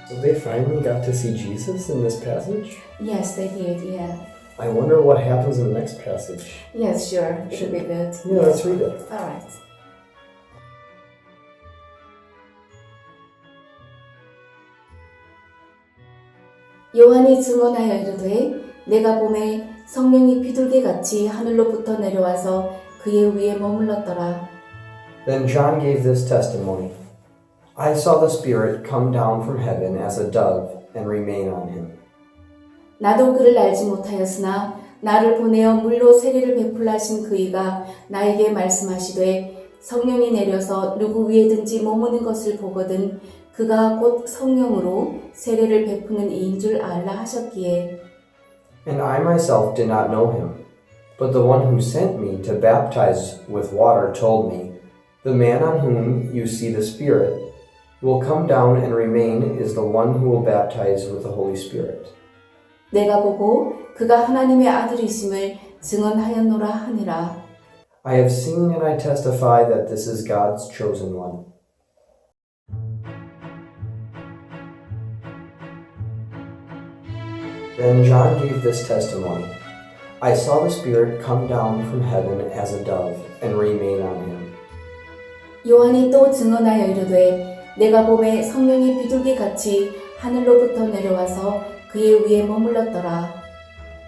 So they finally got to see Jesus in this passage? Yes, they did, yeah. I wonder what happens in the next passage. Yes, sure. Should be good. Yeah, let's read it. All right. 요한이 증언하여 이르되 내가 보매 성령이 비둘기같이 하늘로부터 내려와서 그의 위에 머물렀더라. Then John gave this testimony. I saw the Spirit come down from heaven as a dove and remain on him. 나도 그를 알지 못하였으나 나를 보내어 물로 세례를 베풀라 하신 그이가 나에게 말씀하시되 성령이 내려서 누구 위에든지 머무는 것을 보거든 그가 곧 성령으로 세례를 베푸는 이인 줄 알라 하셨기에 And I myself did not know him, but the one who sent me to baptize with water told me, The man on whom you see the Spirit will come down and remain is the one who will baptize with the Holy Spirit. 내가 보고 그가 하나님의 아들이심을 증언하였노라 하니라. I have seen and I testify that this is God's chosen one. Then John gave this testimony. I saw the Spirit come down from heaven as a dove and remain on him. 요한이 또 증언하여 이르되 내가 보매 성령이 비둘기같이 하늘로부터 내려와서 그의 위에 머물렀더라.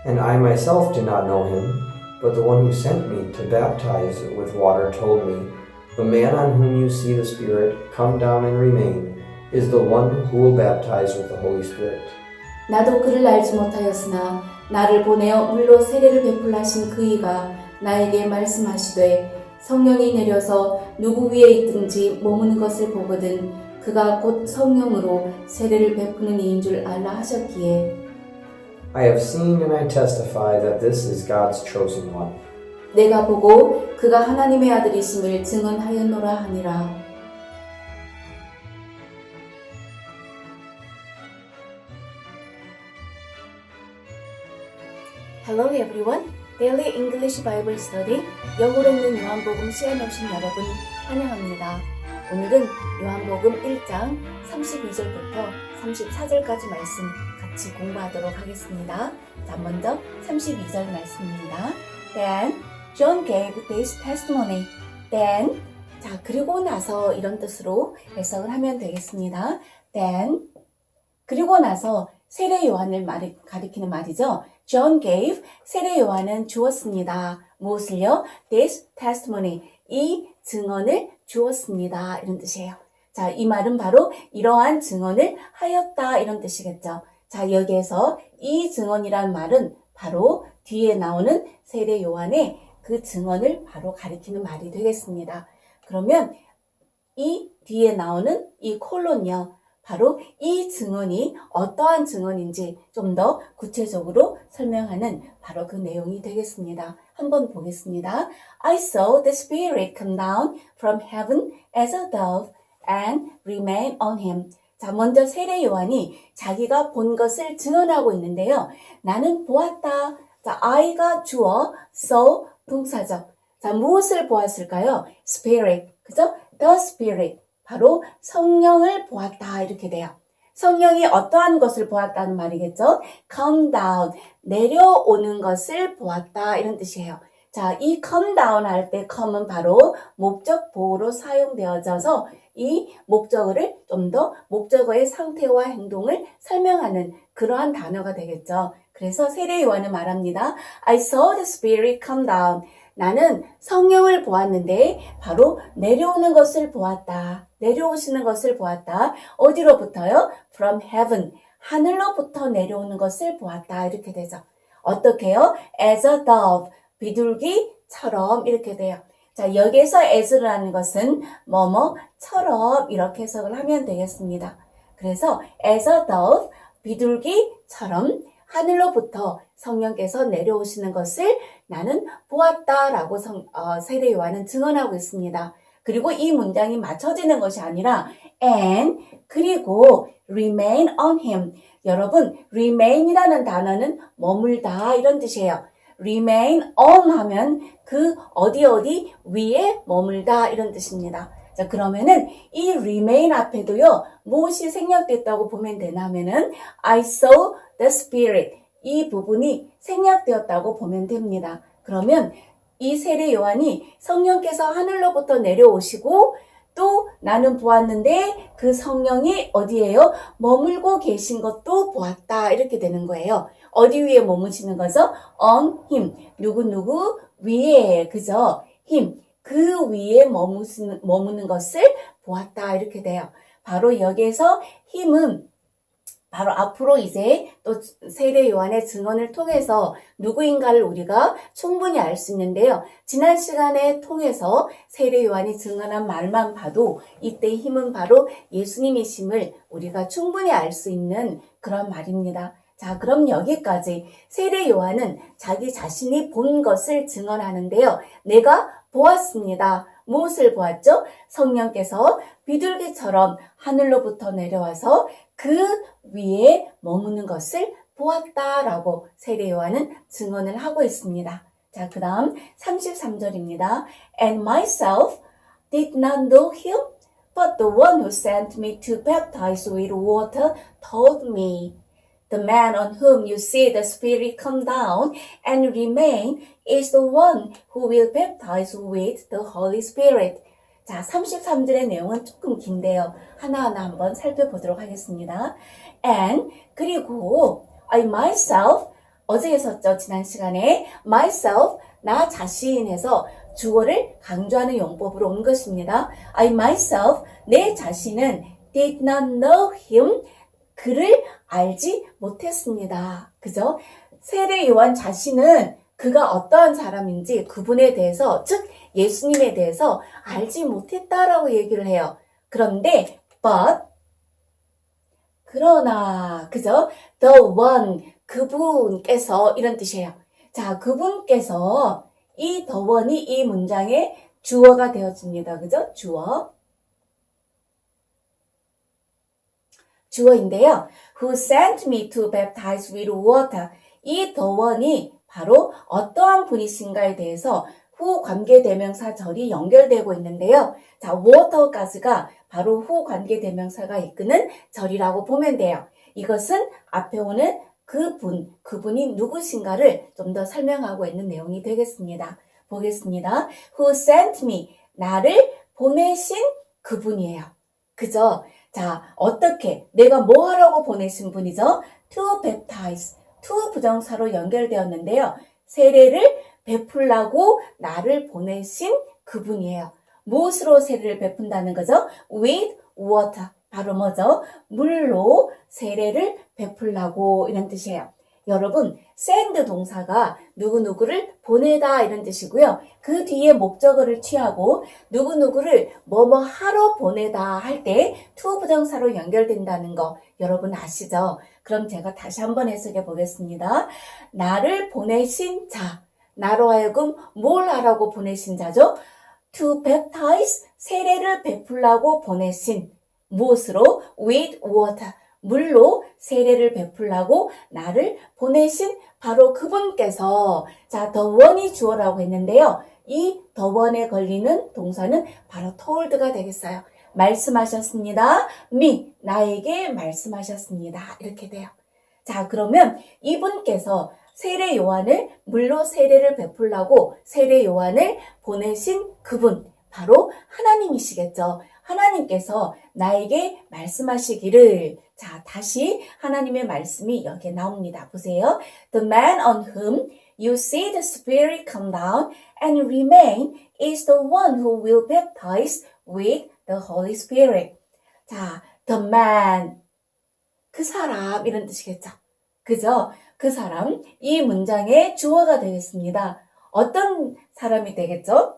And I myself did not know him, but the one who sent me to baptize with water told me, The man on whom you see the Spirit come down and remain is the one who will baptize with the Holy Spirit. 나도 그를 알지 못하였으나 나를 보내어 물로 세례를 베풀라 하신 그이가 나에게 말씀하시되 성령이 내려서 누구 위에 있든지 머무는 것을 보거든 그가 곧 성령으로 세례를 베푸는 이인 줄 알라 하셨기에 I have seen and I testify that this is God's chosen one. 내가 보고 그가 하나님의 아들이심을 증언하였노라 하니라. Hello everyone. Daily English Bible Study 영어로 읽는 요한복음 시간에 오신 여러분 환영합니다. 오늘은 요한복음 1장 32절부터 34절까지 말씀 같이 공부하도록 하겠습니다. 자, 먼저 32절 말씀입니다. Then John gave this testimony. Then 자, 그리고 나서 이런 뜻으로 해석을 하면 되겠습니다. Then 그리고 나서 세례 요한을 가리키는 말이죠. John gave 세례 요한은 주었습니다. 무엇을요? This testimony 이 증언을 주었습니다. 이런 뜻이에요. 자, 이 말은 바로 이러한 증언을 하였다 이런 뜻이겠죠. 자, 여기에서 이 증언이란 말은 바로 뒤에 나오는 세례 요한의 그 증언을 바로 가리키는 말이 되겠습니다. 그러면 이 뒤에 나오는 이 콜론이요. 바로 이 증언이 어떠한 증언인지 좀 더 구체적으로 설명하는 바로 그 내용이 되겠습니다. 한번 보겠습니다. I saw the Spirit come down from heaven as a dove and remain on him. 자, 먼저 세례 요한이 자기가 본 것을 증언하고 있는데요. 나는 보았다. 자, I가 주어, saw 동사죠. 자, 무엇을 보았을까요? Spirit, 그죠? The Spirit. 바로 성령을 보았다 이렇게 돼요. 성령이 어떠한 것을 보았다는 말이겠죠? Come down, 내려오는 것을 보았다 이런 뜻이에요. 자, 이 come down 할 때 come은 바로 목적 보호로 사용되어져서 이 목적어를 좀 더 목적어의 상태와 행동을 설명하는 그러한 단어가 되겠죠. 그래서 세례 요한은 말합니다. I saw the Spirit come down. 나는 성령을 보았는데 바로 내려오는 것을 보았다. 내려오시는 것을 보았다. 어디로부터요? From heaven. 하늘로부터 내려오는 것을 보았다. 이렇게 되죠. 어떻게요? As a dove. 비둘기처럼 이렇게 돼요. 자, 여기에서 as라는 것은 뭐뭐처럼 이렇게 해석을 하면 되겠습니다. 그래서 as a dove. 비둘기처럼 하늘로부터 성령께서 내려오시는 것을 나는 보았다라고 세례 요한은 증언하고 있습니다. 그리고 이 문장이 맞춰지는 것이 아니라 and 그리고 remain on him. 여러분 remain이라는 단어는 머물다 이런 뜻이에요. remain on 하면 그 어디 위에 머물다 이런 뜻입니다. 자, 그러면은 이 remain 앞에도요, 무엇이 생략됐다고 보면 되냐면은 I saw the Spirit. 이 부분이 생략되었다고 보면 됩니다. 그러면 이 세례 요한이 성령께서 하늘로부터 내려오시고 또 나는 보았는데 그 성령이 어디에요? 머물고 계신 것도 보았다. 이렇게 되는 거예요. 어디 위에 머무시는 거죠? on him. 누구 위에. 그죠? him. 그 위에 머무는 것을 보았다. 이렇게 돼요. 바로 여기에서 힘은 바로 앞으로 이제 또 세례 요한의 증언을 통해서 누구인가를 우리가 충분히 알 수 있는데요. 지난 시간에 통해서 세례 요한이 증언한 말만 봐도 이때의 힘은 바로 예수님이심을 우리가 충분히 알 수 있는 그런 말입니다. 자, 그럼 여기까지 세례 요한은 자기 자신이 본 것을 증언하는데요. 내가 보았습니다. 무엇을 보았죠? 성령께서 비둘기처럼 하늘로부터 내려와서 그 위에 머무는 것을 보았다라고 세례 요한은 증언을 하고 있습니다. 자, 그 다음 33절입니다. And myself did not know him, but the one who sent me to baptize with water told me. The man on whom you see the Spirit come down and remain is the one who will baptize with the Holy Spirit. 자, 33절의 내용은 조금 긴데요. 하나하나 한번 살펴보도록 하겠습니다. And, 그리고 I myself, 어제 했었죠. 지난 시간에 myself, 나 자신에서 주어를 강조하는 용법으로 온 것입니다. I myself, 내 자신은 did not know him, 그를 알지 못했습니다. 그죠? 세례 요한 자신은 그가 어떠한 사람인지 그분에 대해서, 즉 예수님에 대해서 알지 못했다라고 얘기를 해요. 그런데 그러나 그죠? The one, 그분께서 이런 뜻이에요. 자, 그분께서 이 the one이 이 문장의 주어가 되어집니다. 그죠? 주어인데요. Who sent me to baptize with water. 이 the one이 바로 어떠한 분이신가에 대해서 후 관계대명사 절이 연결되고 있는데요. 자, water까지가 바로 후 관계대명사가 이끄는 절이라고 보면 돼요. 이것은 앞에 오는 그분이 누구신가를 좀 더 설명하고 있는 내용이 되겠습니다. 보겠습니다. Who sent me, 나를 보내신 그분이에요. 그죠? 자, 어떻게, 내가 뭐 하라고 보내신 분이죠? To baptize, to 부정사로 연결되었는데요. 세례를 베풀라고 나를 보내신 그분이에요. 무엇으로 세례를 베푼다는 거죠? With water. 바로 뭐죠? 물로 세례를 베풀라고 이런 뜻이에요. 여러분, send 동사가 누구누구를 보내다 이런 뜻이고요. 그 뒤에 목적어를 취하고 누구누구를 뭐뭐 하러 보내다 할 때 to 부정사로 연결된다는 거 여러분 아시죠? 그럼 제가 다시 한번 해석해 보겠습니다. 나를 보내신 자, 나로 하여금 뭘 하라고 보내신 자죠? To baptize, 세례를 베풀라고 보내신 무엇으로? With water. 물로 세례를 베풀라고 나를 보내신 바로 그분께서 자, the one이 주어라고 했는데요. 이 the one에 걸리는 동사는 바로 told가 되겠어요. 말씀하셨습니다. me, 나에게 말씀하셨습니다. 이렇게 돼요. 자, 그러면 이분께서 세례 요한을 물로 세례를 베풀라고 세례 요한을 보내신 그분, 바로 하나님이시겠죠. 하나님께서 나에게 말씀하시기를, 자, 다시 하나님의 말씀이 여기에 나옵니다. 보세요. The man on whom you see the Spirit come down and remain is the one who will baptize with the Holy Spirit. 자, the man, 그 사람 이런 뜻이겠죠. 그죠? 그 사람, 이 문장의 주어가 되겠습니다. 어떤 사람이 되겠죠?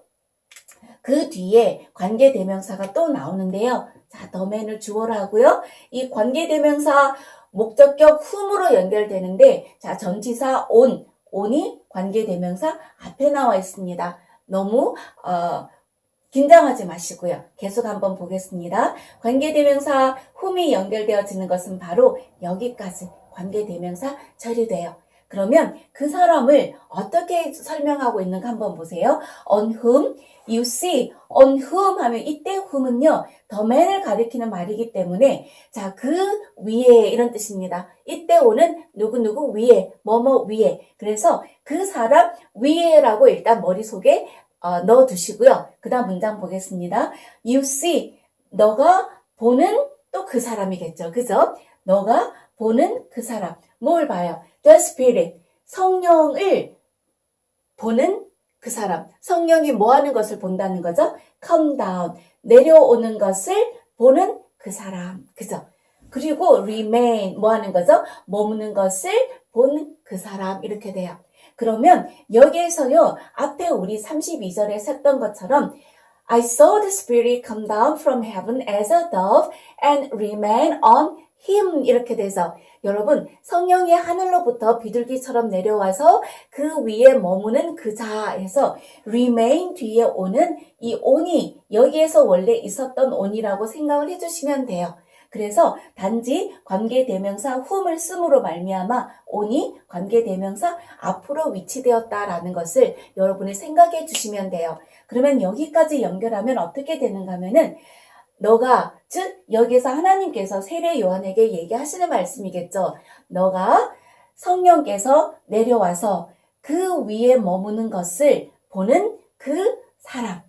그 뒤에 관계대명사가 또 나오는데요. 자, the man을 주어로 하고요. 이 관계대명사 목적격 whom으로 연결되는데, 자, 전치사 on이 관계대명사 앞에 나와 있습니다. 너무 긴장하지 마시고요. 계속 한번 보겠습니다. 관계대명사 whom이 연결되어지는 것은 바로 여기까지 관계대명사 절이 돼요. 그러면 그 사람을 어떻게 설명하고 있는가 한번 보세요. On whom you see. On whom 하면 이때 whom은요. the man을 가리키는 말이기 때문에 자, 그 위에 이런 뜻입니다. 이때 오는 누구누구 위에, 뭐뭐 위에. 그래서 그 사람 위에라고 일단 머릿속에 넣어두시고요. 그 다음 문장 보겠습니다. You see. 너가 보는 또 그 사람이겠죠. 그죠? 너가 보는 그 사람. 뭘 봐요? The Spirit. 성령을 보는 그 사람. 성령이 뭐 하는 것을 본다는 거죠? Come down. 내려오는 것을 보는 그 사람. 그죠? 그리고 remain. 뭐 하는 거죠? 머무는 것을 보는 그 사람. 이렇게 돼요. 그러면 여기에서요. 앞에 우리 32절에 썼던 것처럼 I saw the Spirit come down from heaven as a dove and remain on him 이렇게 돼서 여러분 성령이 하늘로부터 비둘기처럼 내려와서 그 위에 머무는 그 자에서 remain 뒤에 오는 이 on이 여기에서 원래 있었던 on이라고 생각을 해주시면 돼요. 그래서 단지 관계대명사 whom을 씀으로 말미암아 on이 관계대명사 앞으로 위치되었다라는 것을 여러분이 생각해 주시면 돼요. 그러면 여기까지 연결하면 어떻게 되는가 하면은 너가 즉 여기서 하나님께서 세례 요한에게 얘기하시는 말씀이겠죠. 너가 성령께서 내려와서 그 위에 머무는 것을 보는 그 사람.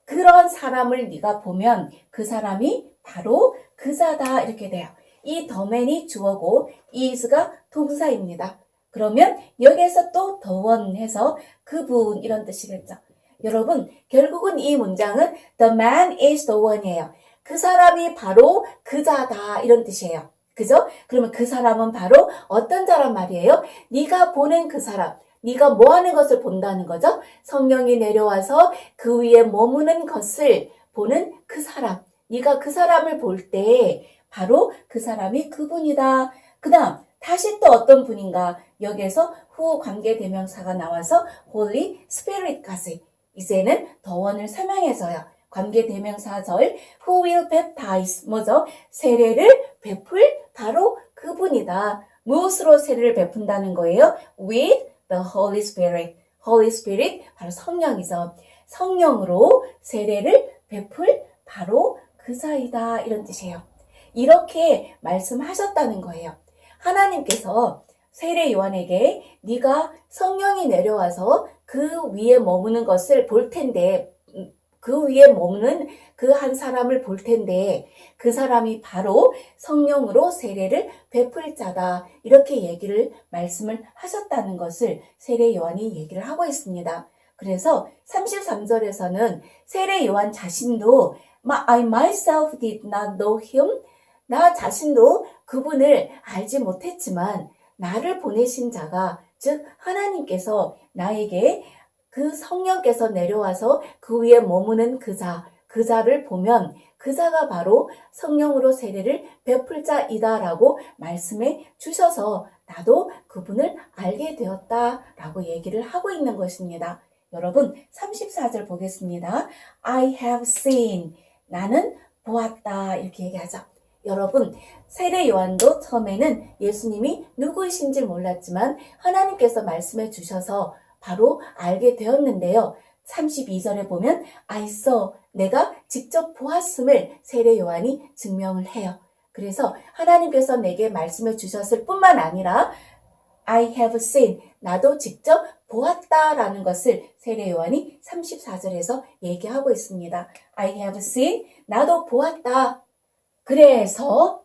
그런 사람을 네가 보면 그 사람이 바로 그자다 이렇게 돼요. 이 더맨이 주어고 is가 동사입니다. 그러면 여기에서 또 the one 해서 그분 이런 뜻이겠죠. 여러분 결국은 이 문장은 the man is the one이에요. 그 사람이 바로 그자다 이런 뜻이에요. 그죠? 그러면 그 사람은 바로 어떤 자란 말이에요? 네가 보는 그 사람. 네가 뭐 하는 것을 본다는 거죠? 성령이 내려와서 그 위에 머무는 것을 보는 그 사람. 네가 그 사람을 볼 때 바로 그 사람이 그분이다. 그 다음 다시 또 어떤 분인가? 여기에서 후 관계대명사가 나와서 Holy Spirit까지. 이제는 더원을 설명해서요. 관계대명사절 Who will baptize? 뭐죠? 세례를 베풀 바로 그분이다. 무엇으로 세례를 베푼다는 거예요? With the Holy Spirit. Holy Spirit 바로 성령이죠. 성령으로 세례를 베풀 바로 그자이다 이런 뜻이에요. 이렇게 말씀하셨다는 거예요. 하나님께서 세례 요한에게 네가 성령이 내려와서 그 위에 머무는 것을 볼 텐데 그 위에 머무는 그 한 사람을 볼 텐데 그 사람이 바로 성령으로 세례를 베풀 자다. 이렇게 말씀을 하셨다는 것을 세례 요한이 얘기를 하고 있습니다. 그래서 33절에서는 세례 요한 자신도 I myself did not know him. 나 자신도 그분을 알지 못했지만 나를 보내신 자가 즉 하나님께서 나에게 그 성령께서 내려와서 그 위에 머무는 그 자를 보면 그 자가 바로 성령으로 세례를 베풀 자이다라고 말씀해 주셔서 나도 그분을 알게 되었다라고 얘기를 하고 있는 것입니다. 여러분 34절 보겠습니다. I have seen. 나는 보았다 이렇게 얘기하죠. 여러분 세례 요한도 처음에는 예수님이 누구이신지 몰랐지만 하나님께서 말씀해 주셔서 바로 알게 되었는데요. 32절에 보면 I saw, 내가 직접 보았음을 세례 요한이 증명을 해요. 그래서 하나님께서 내게 말씀해 주셨을 뿐만 아니라 I have seen, 나도 직접 보았다라는 것을 세례 요한이 34절에서 얘기하고 있습니다. I have seen, 나도 보았다. 그래서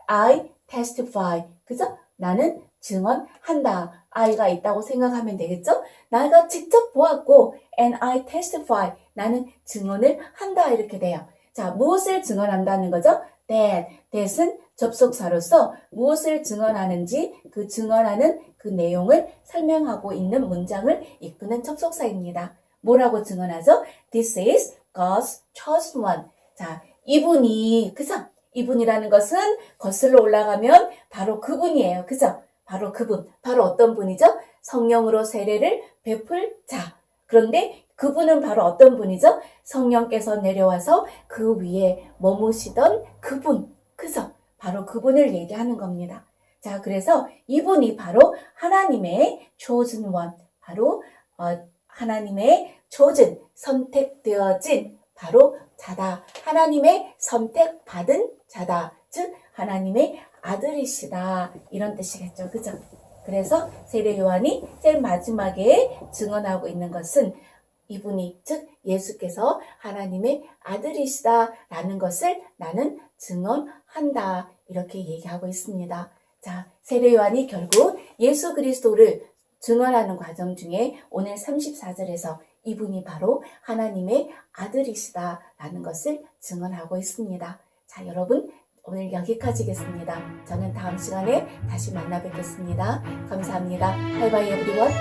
I testify, 그죠? 나는 증언한다. I가 있다고 생각하면 되겠죠? 내가 직접 보았고 and I testify, 나는 증언을 한다 이렇게 돼요. 자, 무엇을 증언한다는 거죠? that은 접속사로서 무엇을 증언하는지 그 증언하는 그 내용을 설명하고 있는 문장을 이끄는 접속사입니다. 뭐라고 증언하죠? This is God's chosen one. 자, 이분이, 그죠? 이분이라는 것은 거슬러 올라가면 바로 그분이에요. 그죠? 바로 그분. 바로 어떤 분이죠? 성령으로 세례를 베풀 자. 그런데 그분은 바로 어떤 분이죠? 성령께서 내려와서 그 위에 머무시던 그분. 그죠? 바로 그분을 얘기하는 겁니다. 자, 그래서 이분이 바로 하나님의 chosen one, 바로 하나님의 chosen, 선택되어진 바로 자다. 하나님의 선택받은 자다. 즉 하나님의 아들이시다. 이런 뜻이겠죠. 그죠? 그래서 세례 요한이 제일 마지막에 증언하고 있는 것은 이분이 즉 예수께서 하나님의 아들이시다라는 것을 나는 증언한다. 이렇게 얘기하고 있습니다. 자, 세례 요한이 결국 예수 그리스도를 증언하는 과정 중에 오늘 34절에서 이분이 바로 하나님의 아들이시다라는 것을 증언하고 있습니다. 자, 여러분 오늘 여기까지겠습니다. 저는 다음 시간에 다시 만나 뵙겠습니다. 감사합니다. 바이바이 에브리원.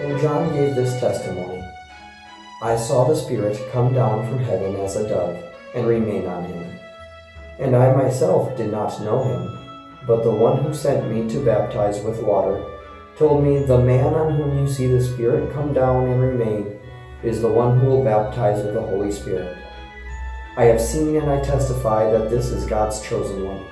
And John gave this testimony. I saw the Spirit come down from heaven as a dove and remain on him. And I myself did not know him, but the one who sent me to baptize with water told me, the man on whom you see the Spirit come down and remain is the one who will baptize with the Holy Spirit. I have seen and I testify that this is God's chosen one.